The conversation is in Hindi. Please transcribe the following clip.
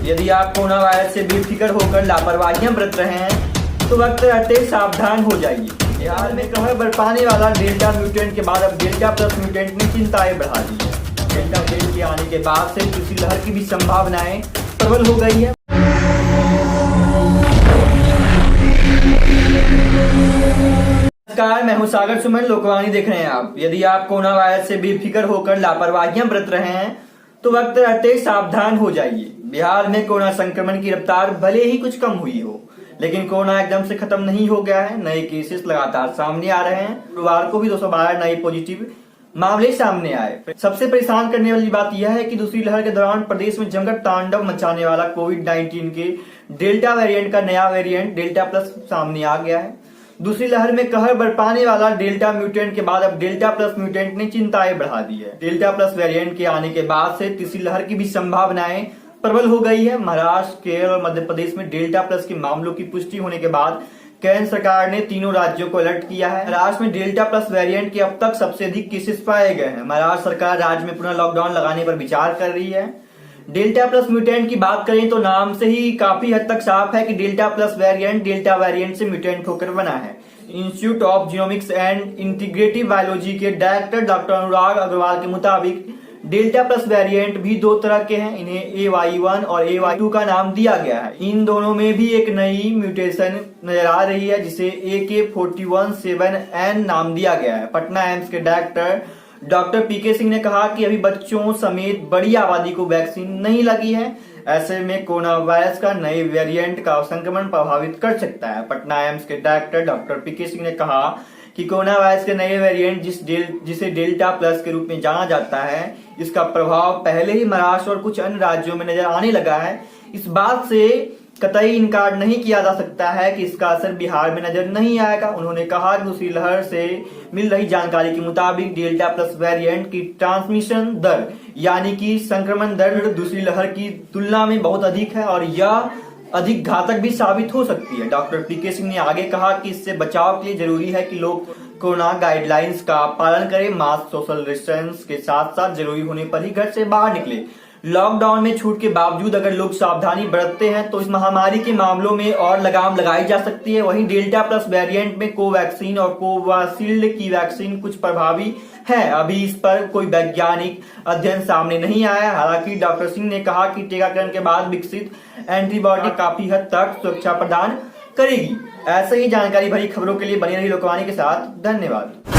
यदि आप कोरोना वायरस से बेफिक्र होकर लापरवाहियां बरत रहे हैं तो वक्त रहते सावधान हो जाइए। बिहार में कहर बरपाने वाला डेल्टा म्यूटेंट के बाद अब डेल्टा प्लस म्यूटेंट ने चिंताएं बढ़ा दी है। डेल्टा वेरिएंट के आने के बाद से दूसरी लहर की भी संभावनाएं प्रबल हो गई है। नमस्कार, मैं हूं सागर सुमन, लोकवाणी देख रहे हैं आप। यदि आप कोरोना वायरस से बेफिक्र होकर लापरवाहियां बरत रहे हैं तो वक्त रहते सावधान हो जाइए। बिहार में कोरोना संक्रमण की रफ्तार भले ही कुछ कम हुई हो, लेकिन कोरोना एकदम से खत्म नहीं हो गया है। नए केसेस लगातार सामने आ रहे हैं। गुरुवार को भी 212 नए पॉजिटिव मामले सामने आए। सबसे परेशान करने वाली बात यह है कि दूसरी लहर के दौरान प्रदेश में जमकर तांडव मचाने वाला कोविड-19 के डेल्टा वेरिएंट का नया वेरिएंट डेल्टा प्लस सामने आ गया है। दूसरी लहर में कहर बरपाने वाला डेल्टा म्यूटेंट के बाद अब डेल्टा प्लस म्यूटेंट ने चिंताएं बढ़ा दी है। डेल्टा प्लस वेरिएंट के आने के बाद से तीसरी लहर की भी संभावनाएं प्रबल हो गई है। महाराष्ट्र, केरल और मध्य प्रदेश में डेल्टा प्लस के मामलों की पुष्टि होने के बाद केंद्र सरकार ने तीनों राज्यों को अलर्ट किया है। महाराष्ट्र में डेल्टा प्लस वेरिएंट के अब तक सबसे अधिक केसेस पाए गए हैं। महाराष्ट्र सरकार राज्य में पुनः लॉकडाउन लगाने पर विचार कर रही है। डेल्टा प्लस म्यूटेंट की बात करें तो नाम से ही काफी हद तक साफ है कि delta plus variant delta variant से म्यूटेंट होकर बना है। Institute of genomics and integrative biology के डायरेक्टर डॉक्टर अनुराग अग्रवाल के मुताबिक डेल्टा प्लस वेरिएंट भी दो तरह के हैं। इन्हें AY1 और AY2 का नाम दिया गया है। इन दोनों में भी एक नई म्यूटेशन नजर आ रही है जिसे AK417N नाम दिया गया है। पटना एम्स के डायरेक्टर डॉक्टर PK सिंह ने कहा कि अभी बच्चों समेत बड़ी आबादी को वैक्सीन नहीं लगी है। ऐसे में कोरोना वायरस का नए वेरिएंट का संक्रमण प्रभावित कर सकता है। पटना एम्स के डायरेक्टर डॉक्टर PK सिंह ने कहा कि कोरोना वायरस के नए वेरिएंट जिसे डेल्टा प्लस के रूप में जाना जाता है, इसका प्रभाव पहले ही महाराष्ट्र और कुछ अन्य राज्यों में नजर आने लगा है। इस बात से कतई इनकार नहीं किया जा सकता है कि इसका असर बिहार में नजर नहीं आएगा। उन्होंने कहा कि दूसरी लहर से मिल रही जानकारी के मुताबिक डेल्टा प्लस वेरिएंट की ट्रांसमिशन दर यानी कि संक्रमण दर दूसरी लहर की तुलना में बहुत अधिक है और यह अधिक घातक भी साबित हो सकती है। डॉक्टर PK सिंह ने आगे कहा कि इससे बचाव के लिए जरूरी है कि लोग कोरोना गाइडलाइंस का पालन करें, मास्क, सोशल डिस्टेंस के साथ साथ जरूरी होने पर ही घर से बाहर निकले। लॉकडाउन में छूट के बावजूद अगर लोग सावधानी बरतते हैं तो इस महामारी के मामलों में और लगाम लगाई जा सकती है। वहीं डेल्टा प्लस वेरिएंट में कोवैक्सीन और कोविशील्ड की वैक्सीन कुछ प्रभावी है। अभी इस पर कोई वैज्ञानिक अध्ययन सामने नहीं आया। हालांकि डॉक्टर सिंह ने कहा कि टीकाकरण के बाद विकसित एंटीबॉडी काफी हद तक सुरक्षा प्रदान करेगी। ऐसे ही जानकारी भरी खबरों के लिए बनी रही लोकवाणी के साथ। धन्यवाद।